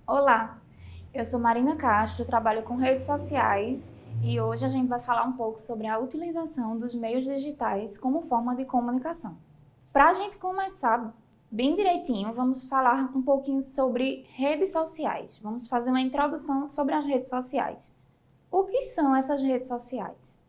Olá, eu sou Marina Castro, trabalho com redes sociais e hoje a gente vai falar um pouco sobre a utilização dos meios digitais como forma de comunicação. Para a gente começar bem direitinho, vamos falar um pouquinho sobre redes sociais. Vamos fazer uma introdução sobre as redes sociais. O que são essas redes sociais?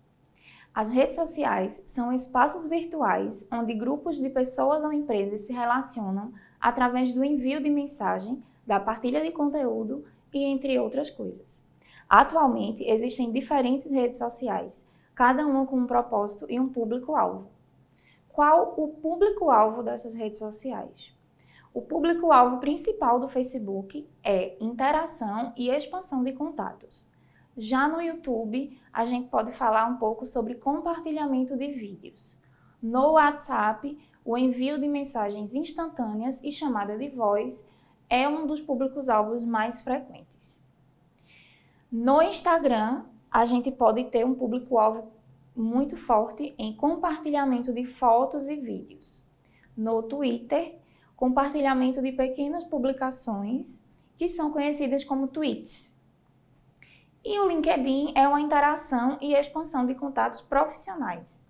As redes sociais são espaços virtuais onde grupos de pessoas ou empresas se relacionam através do envio de mensagem, da partilha de conteúdo e entre outras coisas. Atualmente, existem diferentes redes sociais, cada uma com um propósito e um público-alvo. Qual o público-alvo dessas redes sociais? O público-alvo principal do Facebook é interação e expansão de contatos. Já no YouTube, a gente pode falar um pouco sobre compartilhamento de vídeos. No WhatsApp, o envio de mensagens instantâneas e chamada de voz é um dos públicos-alvos mais frequentes. No Instagram, a gente pode ter um público-alvo muito forte em compartilhamento de fotos e vídeos. No Twitter, compartilhamento de pequenas publicações que são conhecidas como tweets. E o LinkedIn é uma interação e expansão de contatos profissionais.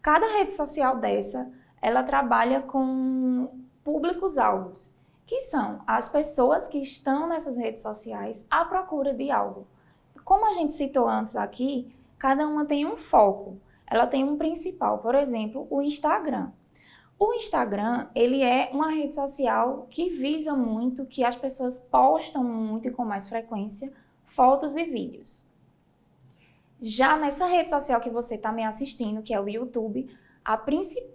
Cada rede social dessa, ela trabalha com públicos-alvos, que são as pessoas que estão nessas redes sociais à procura de algo. Como a gente citou antes aqui, cada uma tem um foco, ela tem um principal, por exemplo, o Instagram. O Instagram, ele é uma rede social que visa muito que as pessoas postam muito e com mais frequência fotos e vídeos. Já nessa rede social que você está me assistindo, que é o YouTube,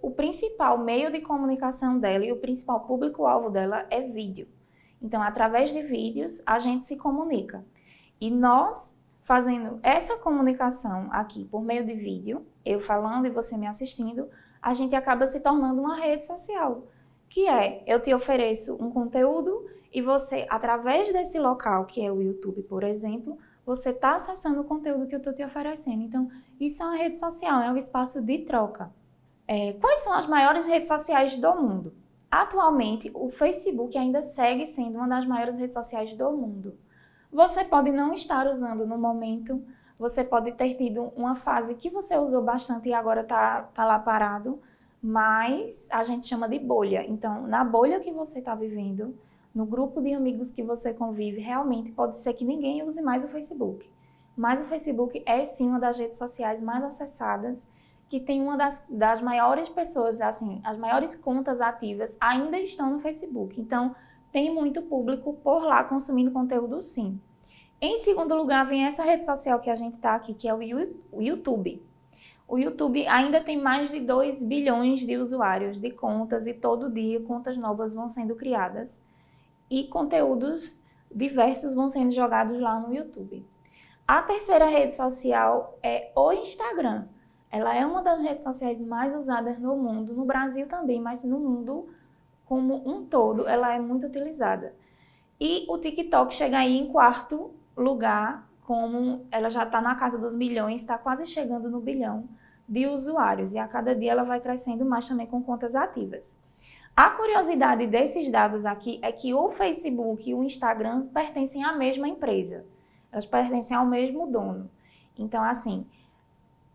o principal meio de comunicação dela e o principal público-alvo dela é vídeo. Então, através de vídeos, a gente se comunica. E nós, fazendo essa comunicação aqui por meio de vídeo, eu falando e você me assistindo, a gente acaba se tornando uma rede social, que é, eu te ofereço um conteúdo e você, através desse local, que é o YouTube, por exemplo, você está acessando o conteúdo que eu estou te oferecendo. Então, isso é uma rede social, é um espaço de troca. Quais são as maiores redes sociais do mundo? Atualmente, o Facebook ainda segue sendo uma das maiores redes sociais do mundo. Você pode não estar usando no momento, você pode ter tido uma fase que você usou bastante e agora está lá parado, mas a gente chama de bolha. Então, na bolha que você está vivendo, no grupo de amigos que você convive, realmente pode ser que ninguém use mais o Facebook. Mas o Facebook é sim uma das redes sociais mais acessadas, que tem uma das maiores pessoas, assim, as maiores contas ativas ainda estão no Facebook. Então, tem muito público por lá consumindo conteúdo sim. Em segundo lugar, vem essa rede social que a gente está aqui, que é o YouTube. O YouTube ainda tem mais de 2 bilhões de usuários de contas e todo dia contas novas vão sendo criadas e conteúdos diversos vão sendo jogados lá no YouTube. A terceira rede social é o Instagram. Ela é uma das redes sociais mais usadas no mundo, no Brasil também, mas no mundo como um todo, ela é muito utilizada. E o TikTok chega aí em quarto lugar, como ela já está na casa dos milhões, está quase chegando no bilhão de usuários. E a cada dia ela vai crescendo mais também com contas ativas. A curiosidade desses dados aqui é que o Facebook e o Instagram pertencem à mesma empresa. Elas pertencem ao mesmo dono. Então, assim,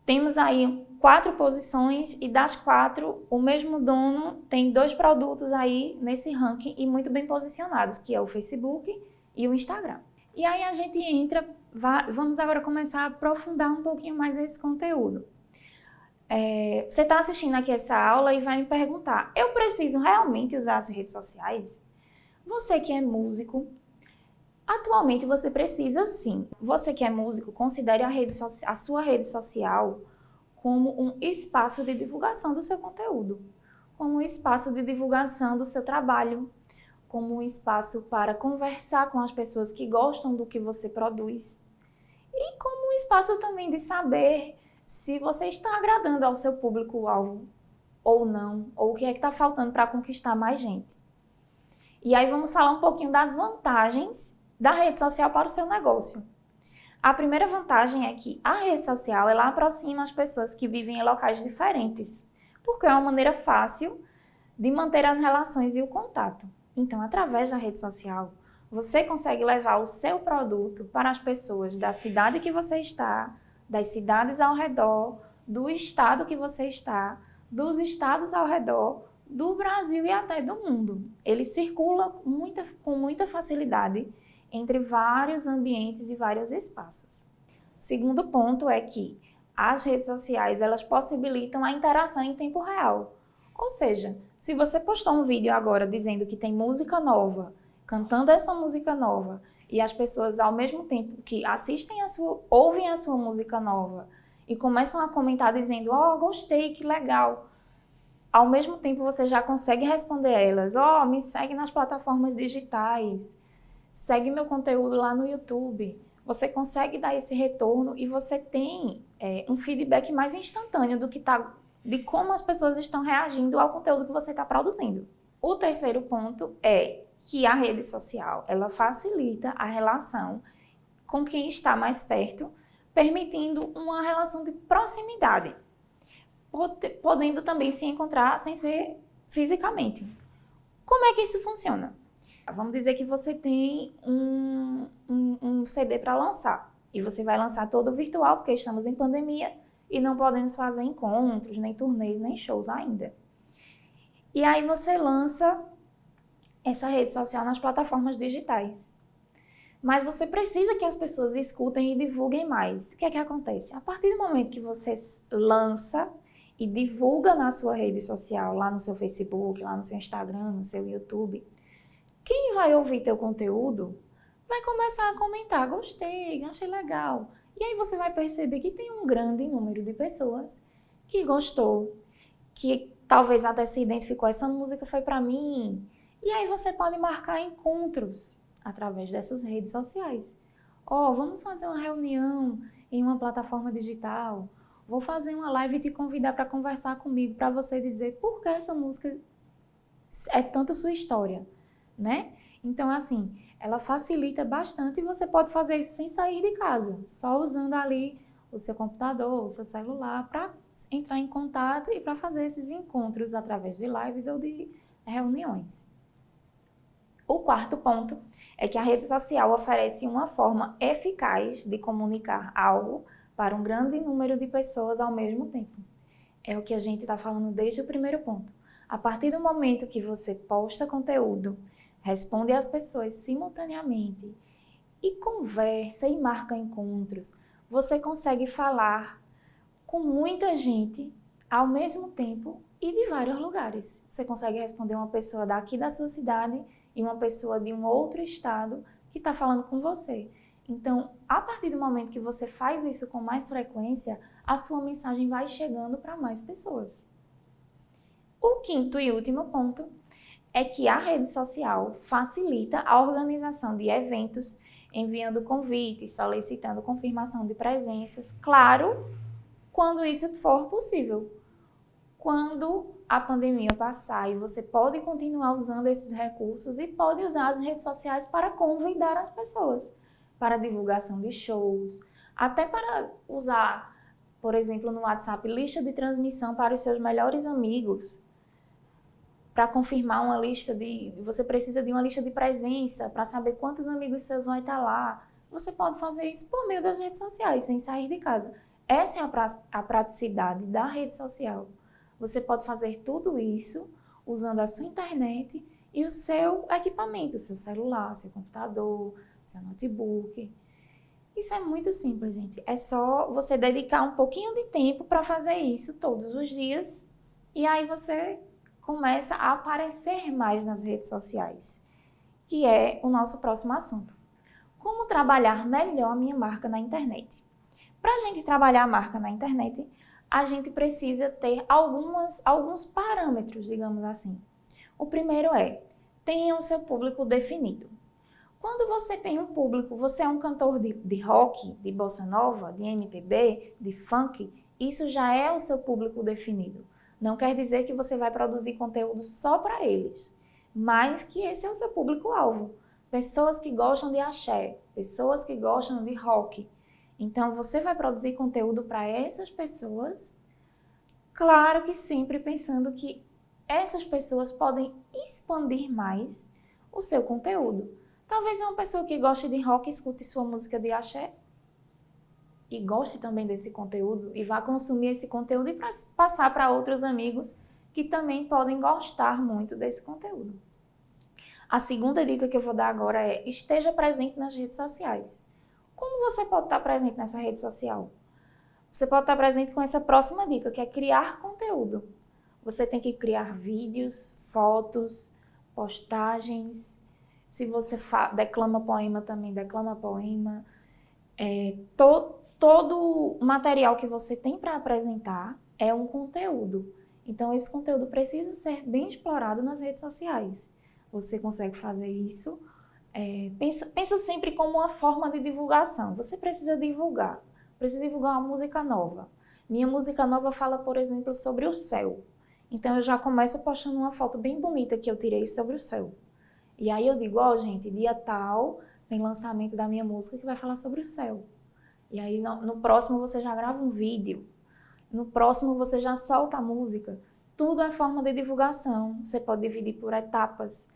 temos aí 4 posições e das 4, o mesmo dono tem 2 produtos aí nesse ranking e muito bem posicionados, que é o Facebook e o Instagram. E aí a gente entra, vamos agora começar a aprofundar um pouquinho mais esse conteúdo. Você está assistindo aqui essa aula e vai me perguntar, eu preciso realmente usar as redes sociais? Você que é músico, atualmente você precisa sim. Você que é músico, considere a sua rede social como um espaço de divulgação do seu conteúdo, como um espaço de divulgação do seu trabalho, como um espaço para conversar com as pessoas que gostam do que você produz e como um espaço também de saber se você está agradando ao seu público-alvo ou não, ou o que é que está faltando para conquistar mais gente. E aí vamos falar um pouquinho das vantagens da rede social para o seu negócio. A primeira vantagem é que a rede social ela aproxima as pessoas que vivem em locais diferentes, porque é uma maneira fácil de manter as relações e o contato. Então, através da rede social, Você consegue levar o seu produto para as pessoas da cidade que você está, das cidades ao redor, do estado que você está, dos estados ao redor, do Brasil e até do mundo. Ele circula com muita facilidade entre vários ambientes e vários espaços. O segundo ponto é que as redes sociais, elas possibilitam a interação em tempo real. Ou seja, se você postou um vídeo agora dizendo que tem música nova, cantando essa música nova, e as pessoas ao mesmo tempo que ouvem a sua música nova e começam a comentar dizendo, gostei, que legal. Ao mesmo tempo você já consegue responder a elas, me segue nas plataformas digitais, segue meu conteúdo lá no YouTube. Você consegue dar esse retorno e você tem um feedback mais instantâneo de como as pessoas estão reagindo ao conteúdo que você está produzindo. O terceiro ponto é que a rede social, ela facilita a relação com quem está mais perto, permitindo uma relação de proximidade, podendo também se encontrar sem ser fisicamente. Como é que isso funciona? Vamos dizer que você tem um CD para lançar e você vai lançar todo virtual porque estamos em pandemia e não podemos fazer encontros, nem turnês, nem shows ainda. E aí você lança essa rede social nas plataformas digitais. Mas você precisa que as pessoas escutem e divulguem mais. O que é que acontece? A partir do momento que você lança e divulga na sua rede social, lá no seu Facebook, lá no seu Instagram, no seu YouTube, quem vai ouvir teu conteúdo vai começar a comentar, gostei, achei legal. E aí você vai perceber que tem um grande número de pessoas que gostou, que talvez até se identificou, essa música foi para mim. E aí você pode marcar encontros através dessas redes sociais. Vamos fazer uma reunião em uma plataforma digital. Vou fazer uma live e te convidar para conversar comigo, para você dizer por que essa música é tanto sua história, né? Então, assim, ela facilita bastante e você pode fazer isso sem sair de casa, só usando ali o seu computador, o seu celular, para entrar em contato e para fazer esses encontros através de lives ou de reuniões. O quarto ponto é que a rede social oferece uma forma eficaz de comunicar algo para um grande número de pessoas ao mesmo tempo. É o que a gente está falando desde o primeiro ponto. A partir do momento que você posta conteúdo, responde às pessoas simultaneamente e conversa e marca encontros, você consegue falar com muita gente ao mesmo tempo e de vários lugares. Você consegue responder uma pessoa daqui da sua cidade e uma pessoa de um outro estado que está falando com você. Então, a partir do momento que você faz isso com mais frequência, a sua mensagem vai chegando para mais pessoas. O quinto e último ponto é que a rede social facilita a organização de eventos, enviando convites, solicitando confirmação de presenças, claro, quando isso for possível. Quando a pandemia passar e você pode continuar usando esses recursos e pode usar as redes sociais para convidar as pessoas, para divulgação de shows, até para usar, por exemplo, no WhatsApp, lista de transmissão para os seus melhores amigos, para confirmar uma lista você precisa de uma lista de presença para saber quantos amigos seus vão estar lá. Você pode fazer isso por meio das redes sociais, sem sair de casa. Essa é a praticidade da rede social. Você pode fazer tudo isso usando a sua internet e o seu equipamento, seu celular, seu computador, seu notebook. Isso é muito simples, gente. É só você dedicar um pouquinho de tempo para fazer isso todos os dias e aí você começa a aparecer mais nas redes sociais, que é o nosso próximo assunto. Como trabalhar melhor minha marca na internet? Para a gente trabalhar a marca na internet, a gente precisa ter alguns parâmetros, digamos assim. O primeiro é, tenha o seu público definido. Quando você tem um público, você é um cantor de rock, de bossa nova, de MPB, de funk, isso já é o seu público definido. Não quer dizer que você vai produzir conteúdo só para eles, mas que esse é o seu público-alvo. Pessoas que gostam de axé, pessoas que gostam de rock. Então, você vai produzir conteúdo para essas pessoas, claro que sempre pensando que essas pessoas podem expandir mais o seu conteúdo. Talvez uma pessoa que goste de rock escute sua música de axé e goste também desse conteúdo e vá consumir esse conteúdo e passar para outros amigos que também podem gostar muito desse conteúdo. A segunda dica que eu vou dar agora é: esteja presente nas redes sociais. Como você pode estar presente nessa rede social? Você pode estar presente com essa próxima dica, que é criar conteúdo. Você tem que criar vídeos, fotos, postagens. Se você declama poema também, declama poema. Todo o material que você tem para apresentar é um conteúdo. Então, esse conteúdo precisa ser bem explorado nas redes sociais. Você consegue fazer isso. Pensa sempre como uma forma de divulgação. Você precisa divulgar uma música nova. Minha música nova fala, por exemplo, sobre o céu. Então, eu já começo postando uma foto bem bonita que eu tirei sobre o céu. E aí eu digo, gente, dia tal tem lançamento da minha música que vai falar sobre o céu. E aí no próximo você já grava um vídeo. No próximo você já solta a música. Tudo é forma de divulgação. Você pode dividir por etapas.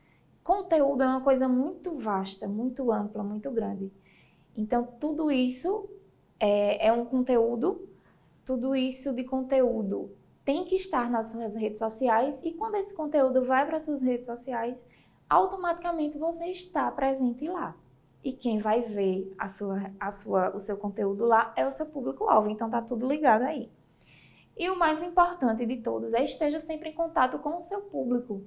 Conteúdo é uma coisa muito vasta, muito ampla, muito grande. Então, tudo isso é um conteúdo. Tudo isso de conteúdo tem que estar nas suas redes sociais. E quando esse conteúdo vai para as suas redes sociais, automaticamente você está presente lá. E quem vai ver o seu conteúdo lá é o seu público-alvo. Então, tá tudo ligado aí. E o mais importante de todos é esteja sempre em contato com o seu público.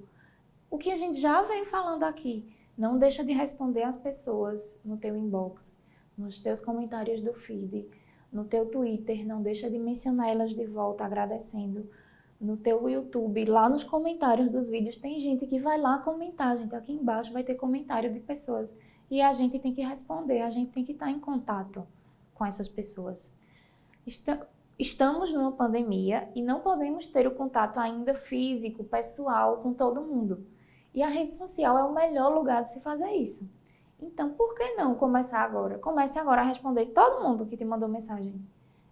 O que a gente já vem falando aqui, não deixa de responder às pessoas no teu inbox, nos teus comentários do feed, no teu Twitter, não deixa de mencionar elas de volta agradecendo. No teu YouTube, lá nos comentários dos vídeos, tem gente que vai lá comentar, gente. Aqui embaixo vai ter comentário de pessoas. E a gente tem que responder, a gente tem que estar em contato com essas pessoas. Estamos numa pandemia e não podemos ter o contato ainda físico, pessoal, com todo mundo. E a rede social é o melhor lugar de se fazer isso. Então, por que não começar agora? Comece agora a responder todo mundo que te mandou mensagem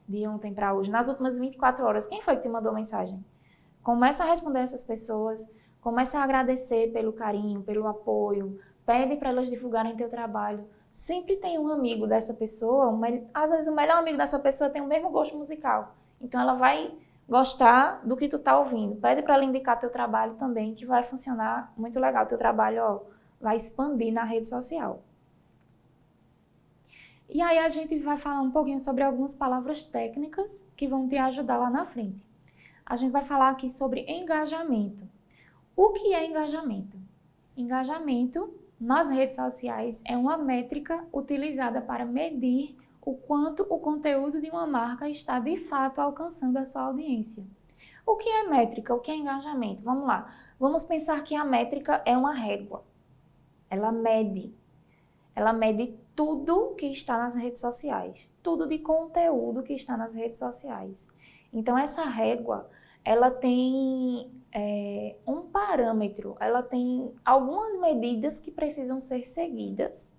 de ontem para hoje. Nas últimas 24 horas, quem foi que te mandou mensagem? Comece a responder essas pessoas, comece a agradecer pelo carinho, pelo apoio, pede para elas divulgarem teu trabalho. Sempre tem um amigo dessa pessoa, às vezes o melhor amigo dessa pessoa tem o mesmo gosto musical. Então ela vai gostar do que tu tá ouvindo. Pede para ela indicar teu trabalho também, que vai funcionar muito legal. Teu trabalho, vai expandir na rede social. E aí a gente vai falar um pouquinho sobre algumas palavras técnicas que vão te ajudar lá na frente. A gente vai falar aqui sobre engajamento. O que é engajamento? Engajamento nas redes sociais é uma métrica utilizada para medir o quanto o conteúdo de uma marca está de fato alcançando a sua audiência. O que é métrica? O que é engajamento? Vamos lá. Vamos pensar que a métrica é uma régua. Ela mede tudo que está nas redes sociais, tudo de conteúdo que está nas redes sociais. Então, essa régua, ela tem um parâmetro, ela tem algumas medidas que precisam ser seguidas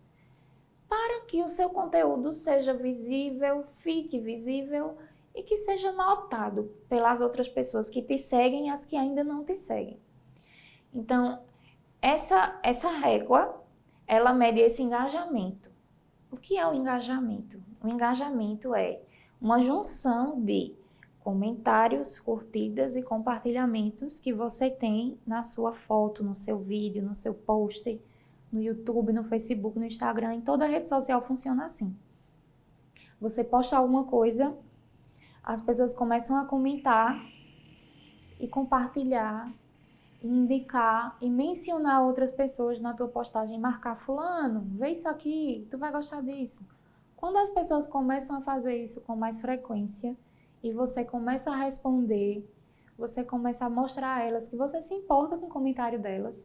para que o seu conteúdo seja visível, fique visível e que seja notado pelas outras pessoas que te seguem e as que ainda não te seguem. Então, essa régua, ela mede esse engajamento. O que é o engajamento? O engajamento é uma junção de comentários, curtidas e compartilhamentos que você tem na sua foto, no seu vídeo, no seu post, no YouTube, no Facebook, no Instagram, em toda rede social funciona assim. Você posta alguma coisa, as pessoas começam a comentar e compartilhar, e indicar e mencionar outras pessoas na tua postagem, marcar fulano, vê isso aqui, tu vai gostar disso. Quando as pessoas começam a fazer isso com mais frequência, e você começa a responder, você começa a mostrar a elas que você se importa com o comentário delas.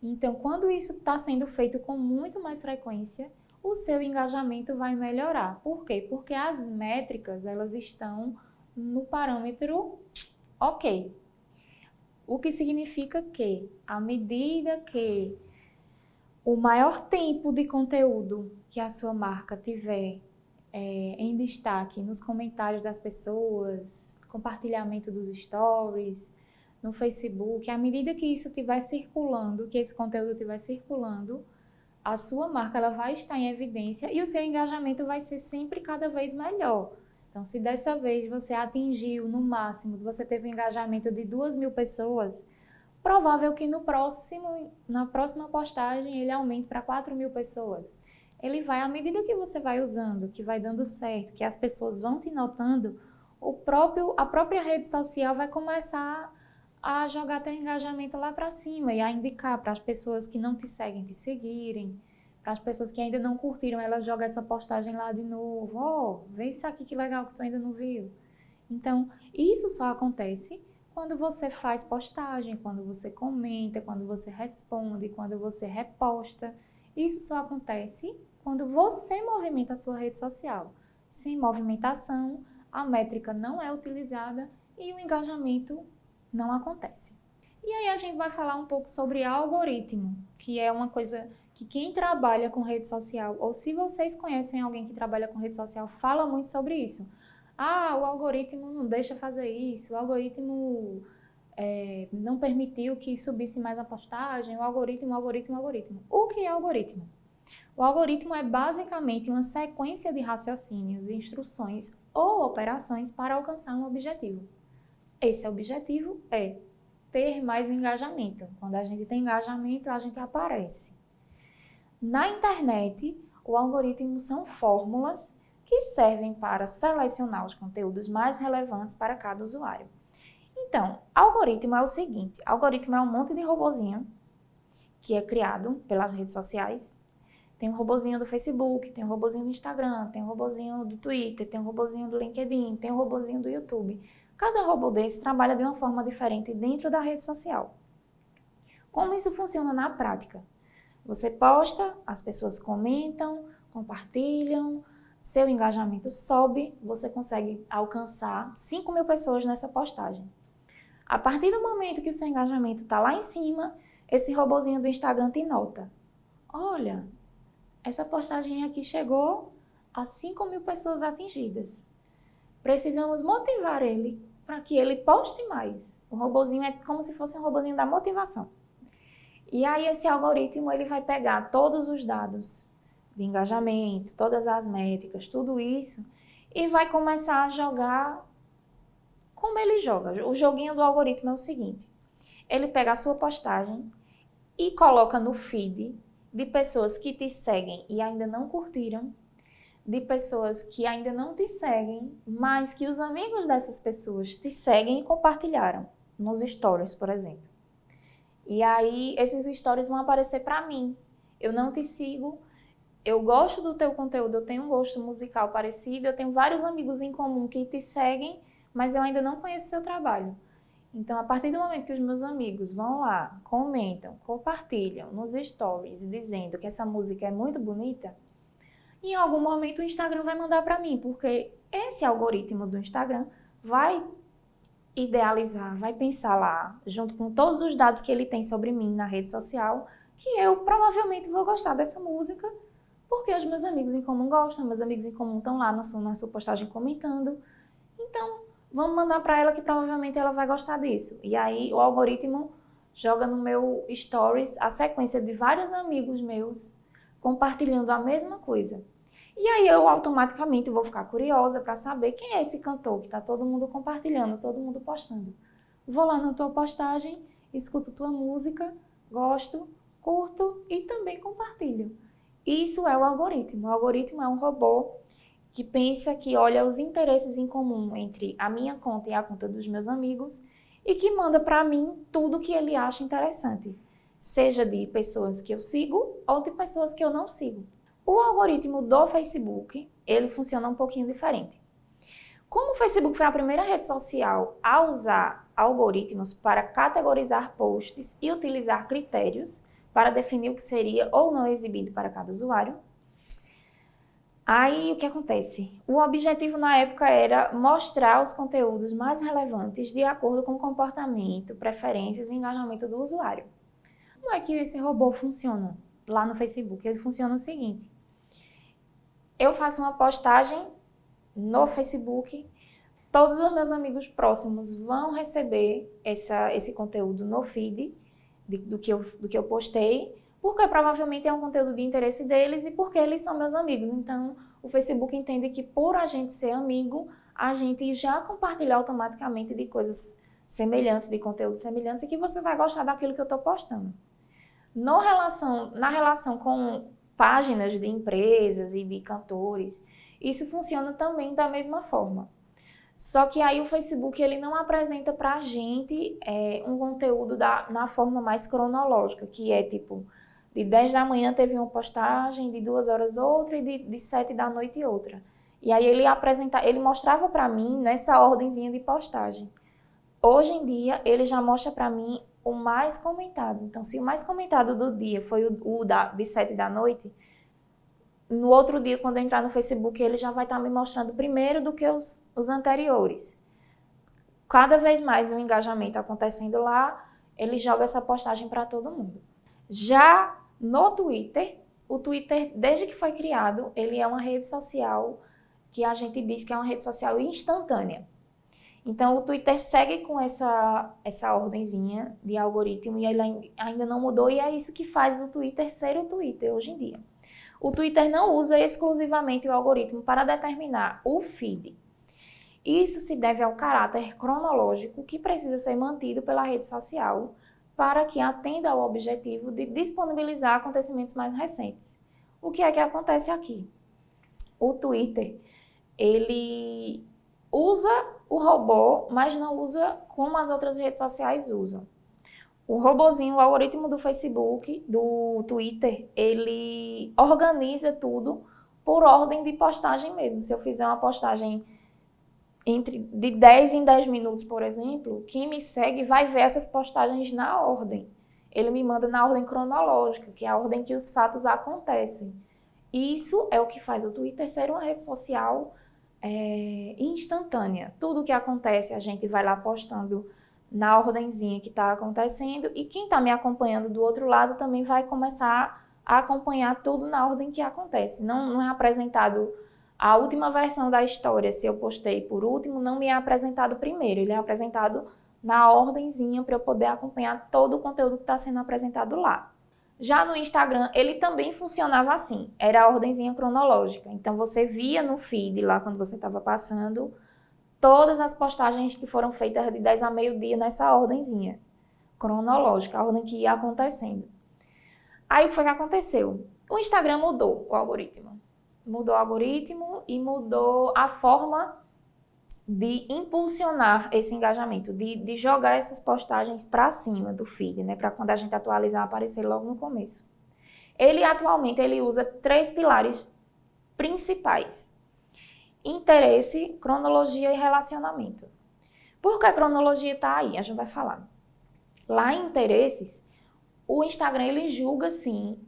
Então, quando isso está sendo feito com muito mais frequência, o seu engajamento vai melhorar. Por quê? Porque as métricas, elas estão no parâmetro ok. O que significa que, à medida que o maior tempo de conteúdo que a sua marca tiver em destaque nos comentários das pessoas, compartilhamento dos stories, no Facebook, à medida que isso estiver circulando, que esse conteúdo estiver circulando, a sua marca ela vai estar em evidência e o seu engajamento vai ser sempre cada vez melhor. Então, se dessa vez você atingiu no máximo, você teve um engajamento de 2.000 pessoas, provável que na próxima postagem ele aumente para 4.000 pessoas. Ele vai, à medida que você vai usando, que vai dando certo, que as pessoas vão te notando, a própria rede social vai começar a jogar teu engajamento lá para cima e a indicar para as pessoas que não te seguem te seguirem, para as pessoas que ainda não curtiram, elas jogam essa postagem lá de novo. Oh, vê isso aqui que legal que tu ainda não viu. Então, isso só acontece quando você faz postagem, quando você comenta, quando você responde, quando você reposta. Isso só acontece quando você movimenta a sua rede social. Sem movimentação, a métrica não é utilizada e o engajamento não acontece. E aí a gente vai falar um pouco sobre algoritmo, que é uma coisa que quem trabalha com rede social, ou se vocês conhecem alguém que trabalha com rede social, fala muito sobre isso. Ah, o algoritmo não deixa fazer isso, o algoritmo não permitiu que subisse mais a postagem, o algoritmo. O que é algoritmo? O algoritmo é basicamente uma sequência de raciocínios, instruções ou operações para alcançar um objetivo. Esse objetivo é ter mais engajamento. Quando a gente tem engajamento, a gente aparece. Na internet, o algoritmo são fórmulas que servem para selecionar os conteúdos mais relevantes para cada usuário. Então, algoritmo é o seguinte, algoritmo é um monte de robozinho que é criado pelas redes sociais. Tem um robozinho do Facebook, tem um robozinho do Instagram, tem um robozinho do Twitter, tem um robozinho do LinkedIn, tem um robozinho do YouTube. Cada robô desse trabalha de uma forma diferente dentro da rede social. Como isso funciona na prática? Você posta, as pessoas comentam, compartilham, seu engajamento sobe, você consegue alcançar 5.000 pessoas nessa postagem. A partir do momento que o seu engajamento está lá em cima, esse robozinho do Instagram te nota. Olha, essa postagem aqui chegou a 5.000 pessoas atingidas. Precisamos motivar ele para que ele poste mais. O robozinho é como se fosse um robozinho da motivação. E aí esse algoritmo ele vai pegar todos os dados de engajamento, todas as métricas, tudo isso, e vai começar a jogar como ele joga. O joguinho do algoritmo é o seguinte, ele pega a sua postagem e coloca no feed de pessoas que te seguem e ainda não curtiram, de pessoas que ainda não te seguem, mas que os amigos dessas pessoas te seguem e compartilharam, nos stories, por exemplo. E aí, esses stories vão aparecer para mim. Eu não te sigo, eu gosto do teu conteúdo, eu tenho um gosto musical parecido, eu tenho vários amigos em comum que te seguem, mas eu ainda não conheço seu trabalho. Então, a partir do momento que os meus amigos vão lá, comentam, compartilham nos stories, dizendo que essa música é muito bonita, em algum momento o Instagram vai mandar para mim, porque esse algoritmo do Instagram vai idealizar, vai pensar lá, junto com todos os dados que ele tem sobre mim na rede social, que eu provavelmente vou gostar dessa música, porque os meus amigos em comum gostam, meus amigos em comum estão lá na sua postagem comentando. Então, vamos mandar para ela que provavelmente ela vai gostar disso. E aí o algoritmo joga no meu stories a sequência de vários amigos meus compartilhando a mesma coisa. E aí eu automaticamente vou ficar curiosa para saber quem é esse cantor que está todo mundo compartilhando, todo mundo postando. Vou lá na tua postagem, escuto tua música, gosto, curto e também compartilho. Isso é o algoritmo. O algoritmo é um robô que pensa, que olha os interesses em comum entre a minha conta e a conta dos meus amigos e que manda para mim tudo que ele acha interessante, seja de pessoas que eu sigo ou de pessoas que eu não sigo. O algoritmo do Facebook, ele funciona um pouquinho diferente. Como o Facebook foi a primeira rede social a usar algoritmos para categorizar posts e utilizar critérios para definir o que seria ou não exibido para cada usuário, aí o que acontece? O objetivo na época era mostrar os conteúdos mais relevantes de acordo com o comportamento, preferências e engajamento do usuário. Como é que esse robô funciona lá no Facebook? Ele funciona o seguinte, eu faço uma postagem no Facebook, todos os meus amigos próximos vão receber esse conteúdo no feed do que eu postei, Porque provavelmente é um conteúdo de interesse deles e porque eles são meus amigos. Então, o Facebook entende que por a gente ser amigo, a gente já compartilha automaticamente de coisas semelhantes, de conteúdos semelhantes, e que você vai gostar daquilo que eu estou postando. Na relação com páginas de empresas e de cantores, isso funciona também da mesma forma. Só que aí o Facebook ele não apresenta pra gente um conteúdo na forma mais cronológica, que é tipo, de 10 da manhã teve uma postagem, de 2 horas outra e de 7 da noite outra. E aí ele mostrava pra mim nessa ordenzinha de postagem. Hoje em dia, ele já mostra pra mim o mais comentado. Então, se o mais comentado do dia foi de 7 da noite, no outro dia, quando eu entrar no Facebook, ele já vai estar me mostrando primeiro do que os anteriores. Cada vez mais o engajamento acontecendo lá, ele joga essa postagem para todo mundo. Já no Twitter, o Twitter, desde que foi criado, ele é uma rede social que a gente diz que é uma rede social instantânea. Então, o Twitter segue com essa ordenzinha de algoritmo e ele ainda não mudou, e é isso que faz o Twitter ser o Twitter hoje em dia. O Twitter não usa exclusivamente o algoritmo para determinar o feed. Isso se deve ao caráter cronológico que precisa ser mantido pela rede social para que atenda ao objetivo de disponibilizar acontecimentos mais recentes. O que é que acontece aqui? O Twitter, ele usa o robô, mas não usa como as outras redes sociais usam. O robozinho, o algoritmo do Facebook, do Twitter, ele organiza tudo por ordem de postagem mesmo. Se eu fizer uma postagem de 10 em 10 minutos, por exemplo, quem me segue vai ver essas postagens na ordem. Ele me manda na ordem cronológica, que é a ordem que os fatos acontecem. Isso é o que faz o Twitter ser uma rede social instantânea. Tudo que acontece, a gente vai lá postando na ordenzinha que está acontecendo, e quem está me acompanhando do outro lado também vai começar a acompanhar tudo na ordem que acontece. Não é apresentado a última versão da história, se eu postei por último, não me é apresentado primeiro, ele é apresentado na ordenzinha para eu poder acompanhar todo o conteúdo que está sendo apresentado lá. Já no Instagram, ele também funcionava assim, era a ordenzinha cronológica. Então, você via no feed lá, quando você estava passando, todas as postagens que foram feitas de 10 a meio-dia nessa ordenzinha cronológica, a ordem que ia acontecendo. Aí, o que foi que aconteceu? O Instagram mudou o algoritmo. Mudou o algoritmo e mudou a forma de impulsionar esse engajamento, de jogar essas postagens para cima do feed, né? Para quando a gente atualizar, aparecer logo no começo. Atualmente, ele usa 3 pilares principais: interesse, cronologia e relacionamento. Por que a cronologia está aí? A gente vai falar. Lá em interesses, o Instagram ele julga, sim,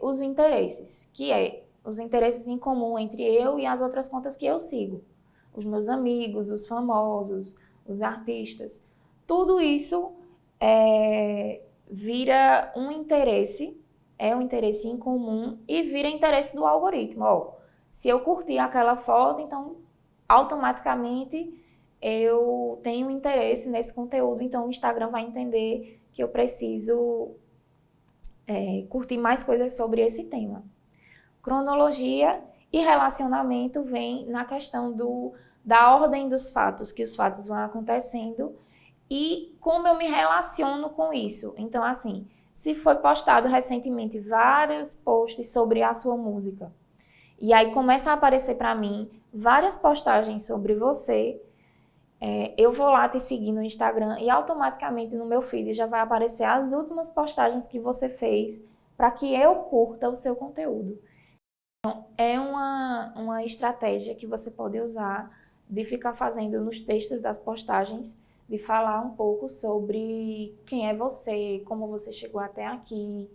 os interesses, que é os interesses em comum entre eu e as outras contas que eu sigo. Os meus amigos, os famosos, os artistas. Tudo isso vira um interesse, é um interesse em comum e vira interesse do algoritmo. Se eu curtir aquela foto, então automaticamente eu tenho interesse nesse conteúdo, então o Instagram vai entender que eu preciso curtir mais coisas sobre esse tema. Cronologia e relacionamento vem na questão da ordem dos fatos, que os fatos vão acontecendo e como eu me relaciono com isso. Então, assim, se foi postado recentemente vários posts sobre a sua música, e aí começa a aparecer para mim várias postagens sobre você, eu vou lá te seguir no Instagram e automaticamente no meu feed já vai aparecer as últimas postagens que você fez para que eu curta o seu conteúdo. Então, é uma estratégia que você pode usar de ficar fazendo nos textos das postagens, de falar um pouco sobre quem é você, como você chegou até aqui,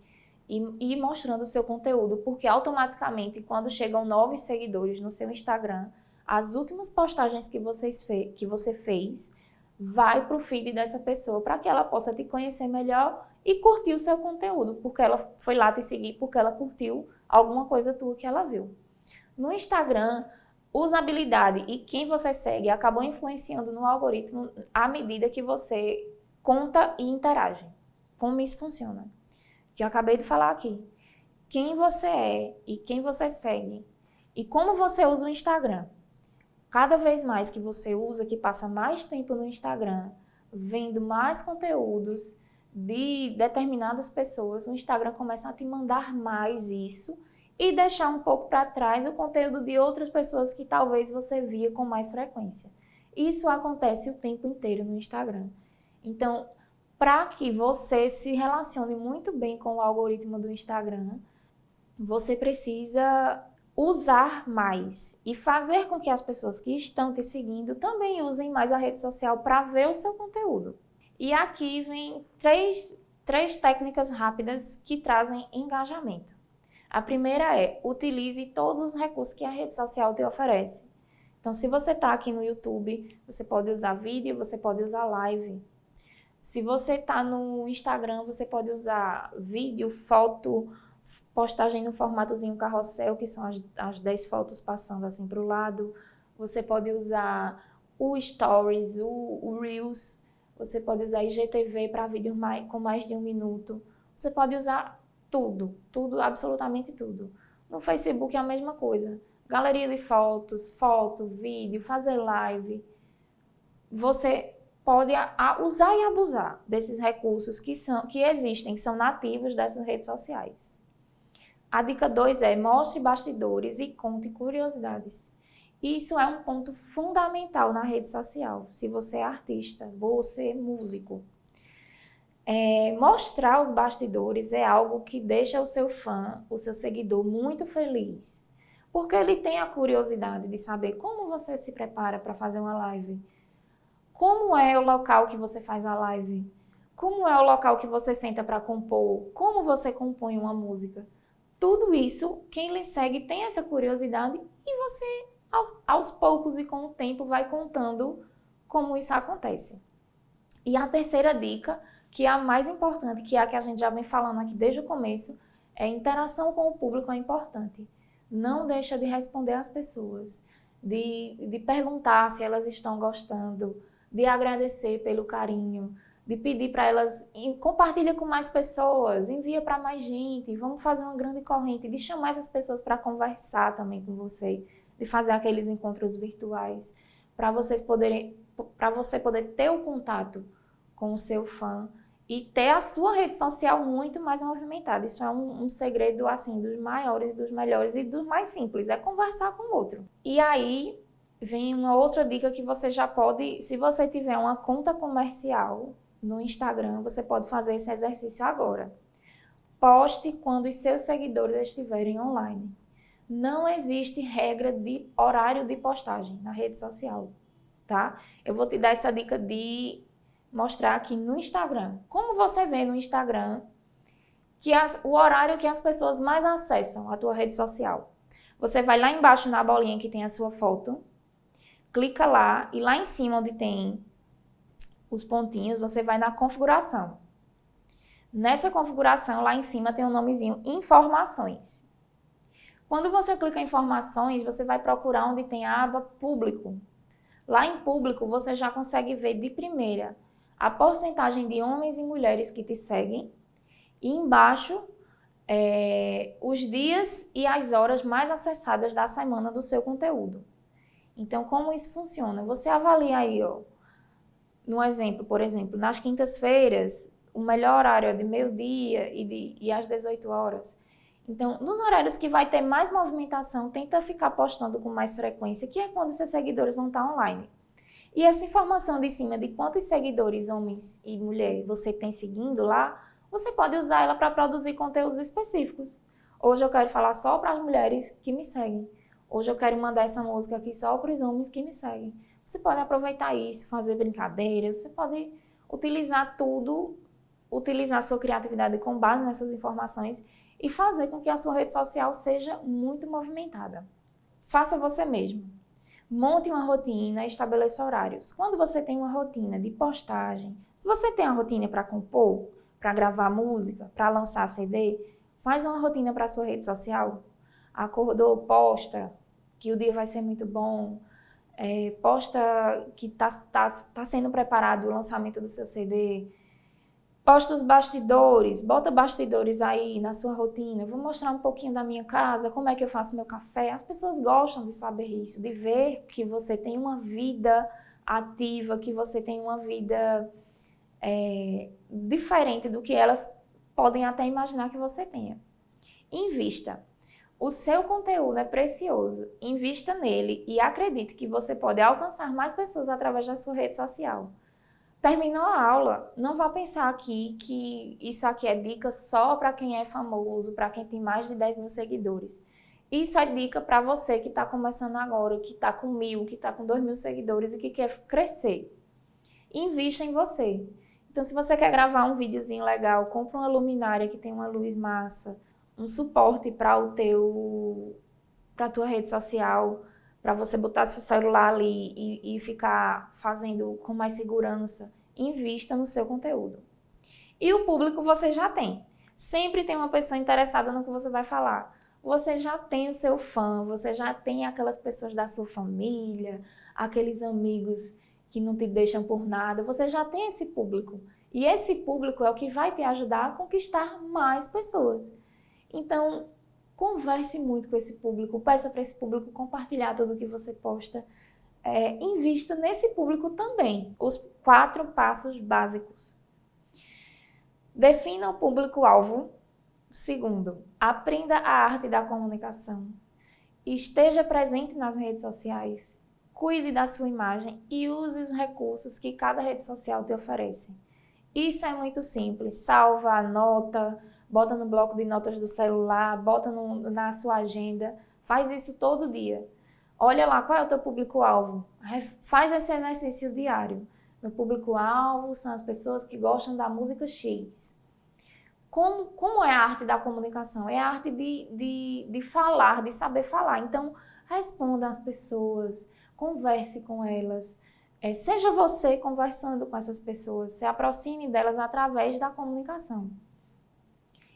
e mostrando o seu conteúdo, porque automaticamente, quando chegam novos seguidores no seu Instagram, as últimas postagens que você fez vai para o feed dessa pessoa, para que ela possa te conhecer melhor e curtir o seu conteúdo, porque ela foi lá te seguir, porque ela curtiu alguma coisa tua que ela viu. No Instagram, usabilidade e quem você segue acabam influenciando no algoritmo à medida que você conta e interage. Como isso funciona? que eu acabei de falar aqui. Quem você é e quem você segue e como você usa o Instagram. Cada vez mais que você usa, que passa mais tempo no Instagram, vendo mais conteúdos de determinadas pessoas, o Instagram começa a te mandar mais isso e deixar um pouco para trás o conteúdo de outras pessoas que talvez você via com mais frequência. Isso acontece o tempo inteiro no Instagram. Então, para que você se relacione muito bem com o algoritmo do Instagram, você precisa usar mais e fazer com que as pessoas que estão te seguindo também usem mais a rede social para ver o seu conteúdo. E aqui vem três técnicas rápidas que trazem engajamento. A primeira é, utilize todos os recursos que a rede social te oferece. Então, se você está aqui no YouTube, você pode usar vídeo, você pode usar live. Se você está no Instagram, você pode usar vídeo, foto, postagem no formatozinho carrossel, que são as 10 fotos passando assim para o lado. Você pode usar o Stories, o Reels. Você pode usar IGTV para vídeos com mais de 1 minuto. Você pode usar tudo, absolutamente tudo. No Facebook é a mesma coisa. Galeria de fotos, vídeo, fazer live. Você pode usar e abusar desses recursos que existem, que são nativos dessas redes sociais. A dica 2 é mostre bastidores e conte curiosidades. Isso é um ponto fundamental na rede social. Se você é artista, você é músico. Mostrar os bastidores é algo que deixa o seu fã, o seu seguidor muito feliz. Porque ele tem a curiosidade de saber como você se prepara para fazer uma live. Como é o local que você faz a live? Como é o local que você senta para compor? Como você compõe uma música? Tudo isso, quem lhe segue tem essa curiosidade e você, aos poucos e com o tempo, vai contando como isso acontece. E a terceira dica, que é a mais importante, que é a que a gente já vem falando aqui desde o começo, é a interação com o público é importante. Não deixa de responder às pessoas, de perguntar se elas estão gostando, de agradecer pelo carinho, de pedir para elas, compartilha com mais pessoas, envia para mais gente, vamos fazer uma grande corrente, de chamar essas pessoas para conversar também com você, de fazer aqueles encontros virtuais, para você poder ter o contato com o seu fã e ter a sua rede social muito mais movimentada. Isso é um segredo, assim, dos maiores, dos melhores e dos mais simples, é conversar com o outro. E aí vem uma outra dica que você já pode, se você tiver uma conta comercial no Instagram, você pode fazer esse exercício agora. Poste quando os seus seguidores estiverem online. Não existe regra de horário de postagem na rede social, tá? Eu vou te dar essa dica de mostrar aqui no Instagram. Como você vê no Instagram que o horário que as pessoas mais acessam a tua rede social. Você vai lá embaixo na bolinha que tem a sua foto, clica lá e lá em cima onde tem os pontinhos, você vai na configuração. Nessa configuração, lá em cima tem o nomezinho Informações. Quando você clica em Informações, você vai procurar onde tem a aba Público. Lá em Público, você já consegue ver de primeira a porcentagem de homens e mulheres que te seguem. E embaixo, os dias e as horas mais acessadas da semana do seu conteúdo. Então, como isso funciona? Você avalia aí, ó, no exemplo, por exemplo, nas quintas-feiras, o melhor horário é de meio-dia e às 18 horas. Então, nos horários que vai ter mais movimentação, tenta ficar postando com mais frequência, que é quando seus seguidores vão estar online. E essa informação de cima de quantos seguidores, homens e mulheres, você tem seguindo lá, você pode usar ela para produzir conteúdos específicos. Hoje eu quero falar só para as mulheres que me seguem. Hoje eu quero mandar essa música aqui só para os homens que me seguem. Você pode aproveitar isso, fazer brincadeiras, você pode utilizar tudo, utilizar a sua criatividade com base nessas informações e fazer com que a sua rede social seja muito movimentada. Faça você mesmo. Monte uma rotina e estabeleça horários. Quando você tem uma rotina de postagem, você tem a rotina para compor, para gravar música, para lançar CD, faz uma rotina para a sua rede social. Acordou, posta que o dia vai ser muito bom, posta que está sendo preparado o lançamento do seu CD, Posta os bastidores, bota bastidores aí na sua rotina. Vou mostrar um pouquinho da minha casa, como é que eu faço meu café. As pessoas gostam de saber isso, de ver que você tem uma vida ativa, que você tem uma vida diferente do que elas podem até imaginar que você tenha. Invista. O seu conteúdo é precioso. Invista nele e acredite que você pode alcançar mais pessoas através da sua rede social. Terminou a aula, não vá pensar aqui que isso aqui é dica só para quem é famoso, para quem tem mais de 10 mil seguidores. Isso é dica para você que está começando agora, que está com 1.000, que está com 2.000 seguidores e que quer crescer. Invista em você. Então, se você quer gravar um videozinho legal, compra uma luminária que tem uma luz massa, um suporte para a tua rede social, para você botar seu celular ali e ficar fazendo com mais segurança. Invista no seu conteúdo. E o público você já tem. Sempre tem uma pessoa interessada no que você vai falar. Você já tem o seu fã, você já tem aquelas pessoas da sua família, aqueles amigos que não te deixam por nada. Você já tem esse público. E esse público é o que vai te ajudar a conquistar mais pessoas. Então, converse muito com esse público, peça para esse público compartilhar tudo que você posta. Invista nesse público também. Os 4 passos básicos. Defina o público-alvo. Segundo, aprenda a arte da comunicação. Esteja presente nas redes sociais. Cuide da sua imagem e use os recursos que cada rede social te oferece. Isso é muito simples. Salva, anota, bota no bloco de notas do celular, bota na sua agenda. Faz isso todo dia. Olha lá, qual é o teu público-alvo? Faz esse exercício diário. Meu público-alvo são as pessoas que gostam da música X. Como é a arte da comunicação? É a arte de falar, de saber falar. Então, responda às pessoas, converse com elas. Seja você conversando com essas pessoas, se aproxime delas através da comunicação.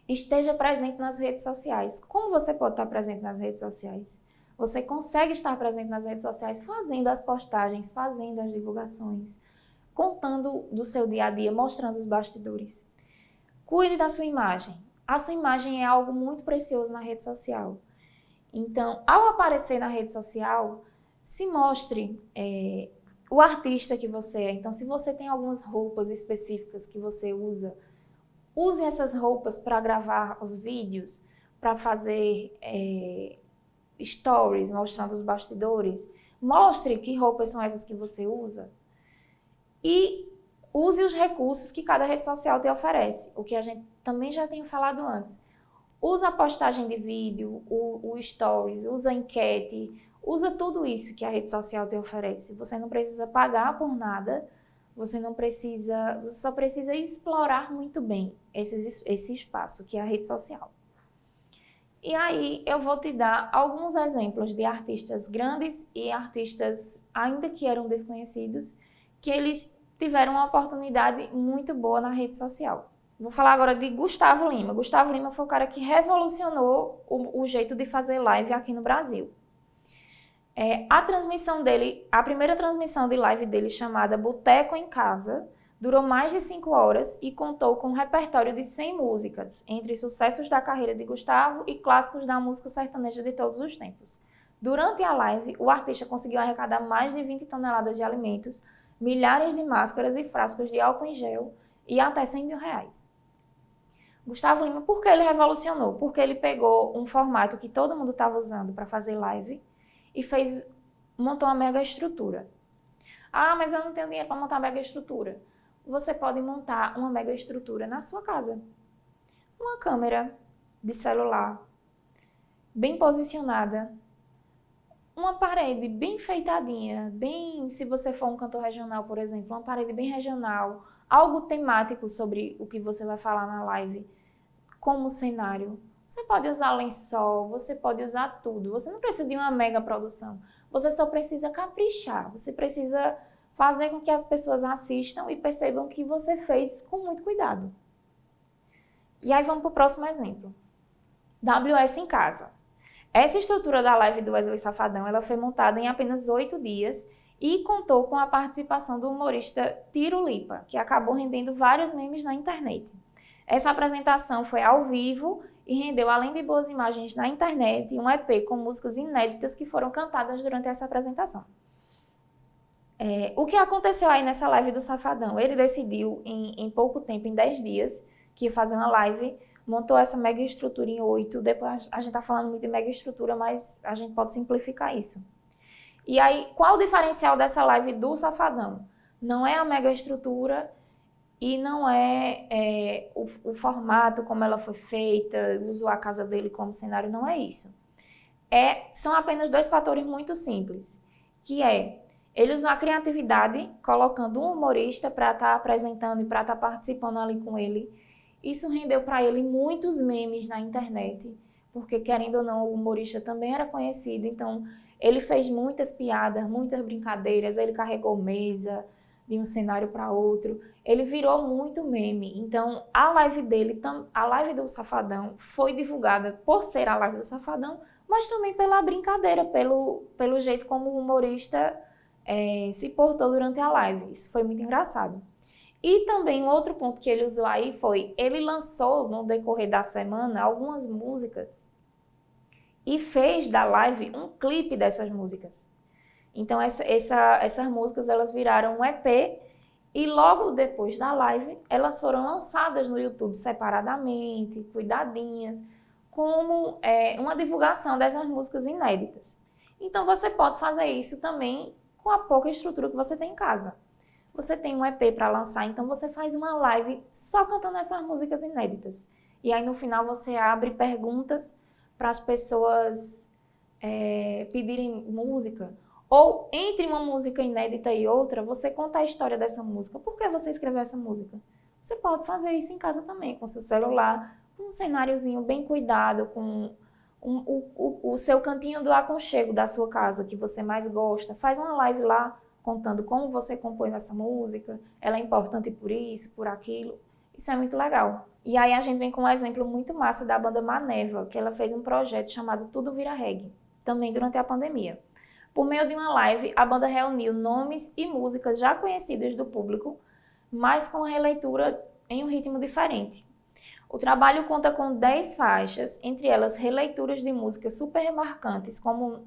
Esteja presente nas redes sociais. Como você pode estar presente nas redes sociais? Você consegue estar presente nas redes sociais fazendo as postagens, fazendo as divulgações, contando do seu dia a dia, mostrando os bastidores. Cuide da sua imagem. A sua imagem é algo muito precioso na rede social. Então, ao aparecer na rede social, se mostre o artista que você é. Então, se você tem algumas roupas específicas que você usa, use essas roupas para gravar os vídeos, para fazer stories mostrando os bastidores. Mostre que roupas são essas que você usa. E use os recursos que cada rede social te oferece, o que a gente também já tinha falado antes. Usa a postagem de vídeo, o stories, usa a enquete, usa tudo isso que a rede social te oferece. Você não precisa pagar por nada, você só precisa explorar muito bem esse espaço que é a rede social. E aí eu vou te dar alguns exemplos de artistas grandes e artistas ainda que eram desconhecidos, que eles tiveram uma oportunidade muito boa na rede social. Vou falar agora de Gustavo Lima. Gustavo Lima foi o cara que revolucionou o jeito de fazer live aqui no Brasil. A primeira transmissão de live dele, chamada Boteco em Casa, durou mais de 5 horas e contou com um repertório de 100 músicas, entre sucessos da carreira de Gustavo e clássicos da música sertaneja de todos os tempos. Durante a live, o artista conseguiu arrecadar mais de 20 toneladas de alimentos, milhares de máscaras e frascos de álcool em gel e até 100 mil reais. Gustavo Lima, por que ele revolucionou? Porque ele pegou um formato que todo mundo estava usando para fazer live e montou uma mega estrutura. Ah, mas eu não tenho dinheiro para montar uma mega estrutura. Você pode montar uma mega estrutura na sua casa. Uma câmera de celular, bem posicionada, uma parede bem enfeitadinha, se você for um cantor regional, por exemplo, uma parede bem regional, algo temático sobre o que você vai falar na live, como cenário. Você pode usar lençol, você pode usar tudo. Você não precisa de uma mega produção. Você só precisa caprichar. Você precisa fazer com que as pessoas assistam e percebam que você fez com muito cuidado. E aí vamos para o próximo exemplo. WS em casa. Essa estrutura da live do Wesley Safadão, ela foi montada em apenas 8 dias e contou com a participação do humorista Tiro Lipa, que acabou rendendo vários memes na internet. Essa apresentação foi ao vivo e rendeu, além de boas imagens na internet, um EP com músicas inéditas que foram cantadas durante essa apresentação. O que aconteceu aí nessa live do Safadão? Ele decidiu, em pouco tempo, em 10 dias, que ia fazer uma live, montou essa mega estrutura em 8. Depois a gente está falando muito de mega estrutura, mas a gente pode simplificar isso. E aí, qual o diferencial dessa live do Safadão? Não é a mega estrutura e não é, o formato, como ela foi feita, usou a casa dele como cenário, não é isso. São apenas 2 fatores muito simples, que ele usou a criatividade, colocando um humorista para estar apresentando e para estar participando ali com ele. Isso rendeu para ele muitos memes na internet, porque, querendo ou não, o humorista também era conhecido. Então, ele fez muitas piadas, muitas brincadeiras, ele carregou mesa de um cenário para outro. Ele virou muito meme. Então, a live dele, a live do Safadão, foi divulgada por ser a live do Safadão, mas também pela brincadeira, pelo jeito como o humorista se portou durante a live. Isso foi muito engraçado. E também um outro ponto que ele usou aí foi, ele lançou no decorrer da semana algumas músicas e fez da live um clipe dessas músicas. Então essas músicas elas viraram um EP e logo depois da live elas foram lançadas no YouTube separadamente, cuidadinhas, como uma divulgação dessas músicas inéditas. Então você pode fazer isso também com a pouca estrutura que você tem em casa. Você tem um EP para lançar, então você faz uma live só cantando essas músicas inéditas. E aí no final você abre perguntas para as pessoas pedirem música. Ou entre uma música inédita e outra, você conta a história dessa música. Por que você escreveu essa música? Você pode fazer isso em casa também, com seu celular, com um cenáriozinho bem cuidado, com o seu cantinho do aconchego da sua casa, que você mais gosta. Faz uma live lá, contando como você compôs essa música, ela é importante por isso, por aquilo. Isso é muito legal. E aí a gente vem com um exemplo muito massa da banda Maneva, que ela fez um projeto chamado Tudo Vira Reggae, também durante a pandemia. Por meio de uma live, a banda reuniu nomes e músicas já conhecidas do público, mas com a releitura em um ritmo diferente. O trabalho conta com 10 faixas, entre elas releituras de músicas super marcantes,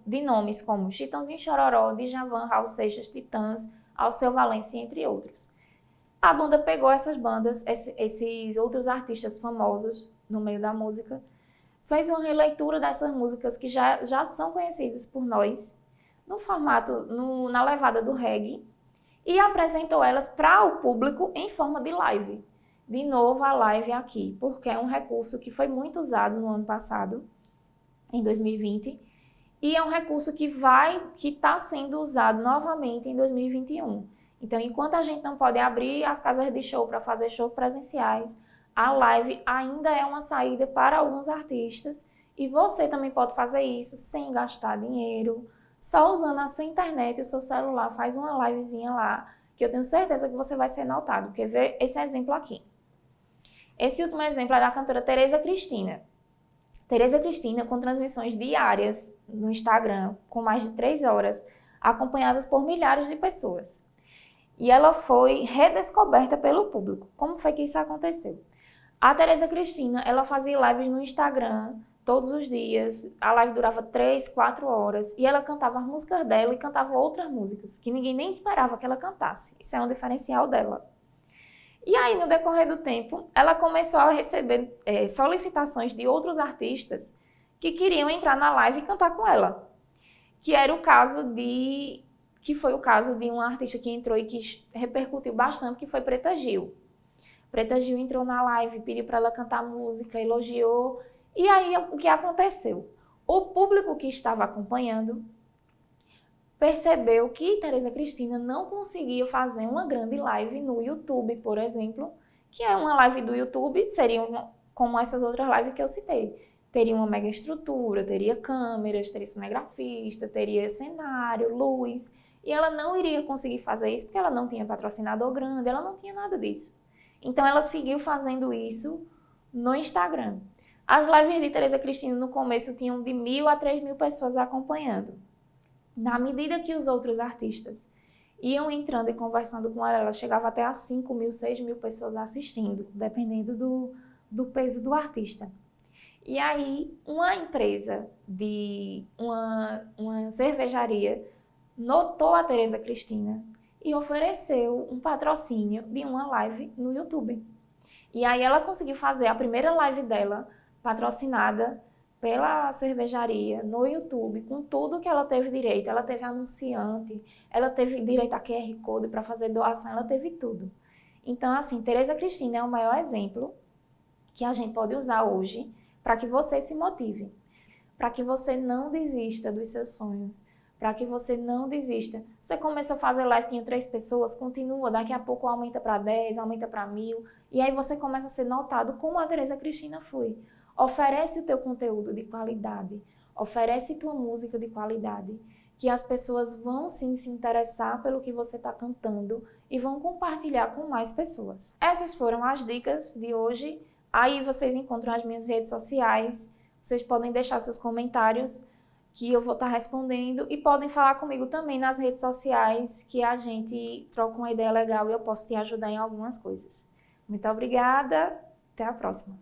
de nomes como Chitãozinho Chororó, Djavan, Raul Seixas, Titãs, Alceu Valença, entre outros. A banda pegou essas bandas, esses outros artistas famosos no meio da música, fez uma releitura dessas músicas que já são conhecidas por nós, no formato, na levada do reggae, e apresentou elas para o público em forma de live. De novo a live aqui, porque é um recurso que foi muito usado no ano passado, em 2020, e é um recurso que está sendo usado novamente em 2021. Então, enquanto a gente não pode abrir as casas de show para fazer shows presenciais, a live ainda é uma saída para alguns artistas, e você também pode fazer isso sem gastar dinheiro, só usando a sua internet e o seu celular, faz uma livezinha lá, que eu tenho certeza que você vai ser notado. Quer ver esse exemplo aqui? Esse último exemplo é da cantora Tereza Cristina. Tereza Cristina com transmissões diárias no Instagram, com mais de 3 horas, acompanhadas por milhares de pessoas. E ela foi redescoberta pelo público. Como foi que isso aconteceu? A Tereza Cristina, ela fazia lives no Instagram todos os dias. A live durava 3, 4 horas. E ela cantava as músicas dela e cantava outras músicas, que ninguém nem esperava que ela cantasse. Isso é um diferencial dela. E aí, no decorrer do tempo, ela começou a receber solicitações de outros artistas que queriam entrar na live e cantar com ela. Que foi o caso de uma artista que entrou e que repercutiu bastante, que foi Preta Gil. Preta Gil entrou na live, pediu para ela cantar música, elogiou. E aí, o que aconteceu? O público que estava acompanhando percebeu que Tereza Cristina não conseguia fazer uma grande live no YouTube, por exemplo, que é uma live do YouTube, seria como essas outras lives que eu citei. Teria uma mega estrutura, teria câmeras, teria cinegrafista, teria cenário, luz, e ela não iria conseguir fazer isso porque ela não tinha patrocinador grande, ela não tinha nada disso. Então ela seguiu fazendo isso no Instagram. As lives de Tereza Cristina no começo tinham de 1.000 a 3.000 pessoas acompanhando. Na medida que os outros artistas iam entrando e conversando com ela chegava até a 5.000, 6.000 pessoas assistindo, dependendo do peso do artista. E aí, uma empresa uma cervejaria notou a Tereza Cristina e ofereceu um patrocínio de uma live no YouTube. E aí ela conseguiu fazer a primeira live dela, patrocinada pela cervejaria, no YouTube, com tudo que ela teve direito. Ela teve anunciante, ela teve direito a QR Code para fazer doação, ela teve tudo. Então, assim, Tereza Cristina é o maior exemplo que a gente pode usar hoje para que você se motive, para que você não desista dos seus sonhos, para que você não desista. Você começou a fazer live, tinha 3 pessoas, continua, daqui a pouco aumenta para 10, aumenta para 1.000, e aí você começa a ser notado como a Tereza Cristina foi. Oferece o teu conteúdo de qualidade, oferece tua música de qualidade, que as pessoas vão sim se interessar pelo que você está cantando e vão compartilhar com mais pessoas. Essas foram as dicas de hoje. Aí vocês encontram as minhas redes sociais, vocês podem deixar seus comentários que eu vou estar respondendo e podem falar comigo também nas redes sociais que a gente troca uma ideia legal e eu posso te ajudar em algumas coisas. Muito obrigada, até a próxima.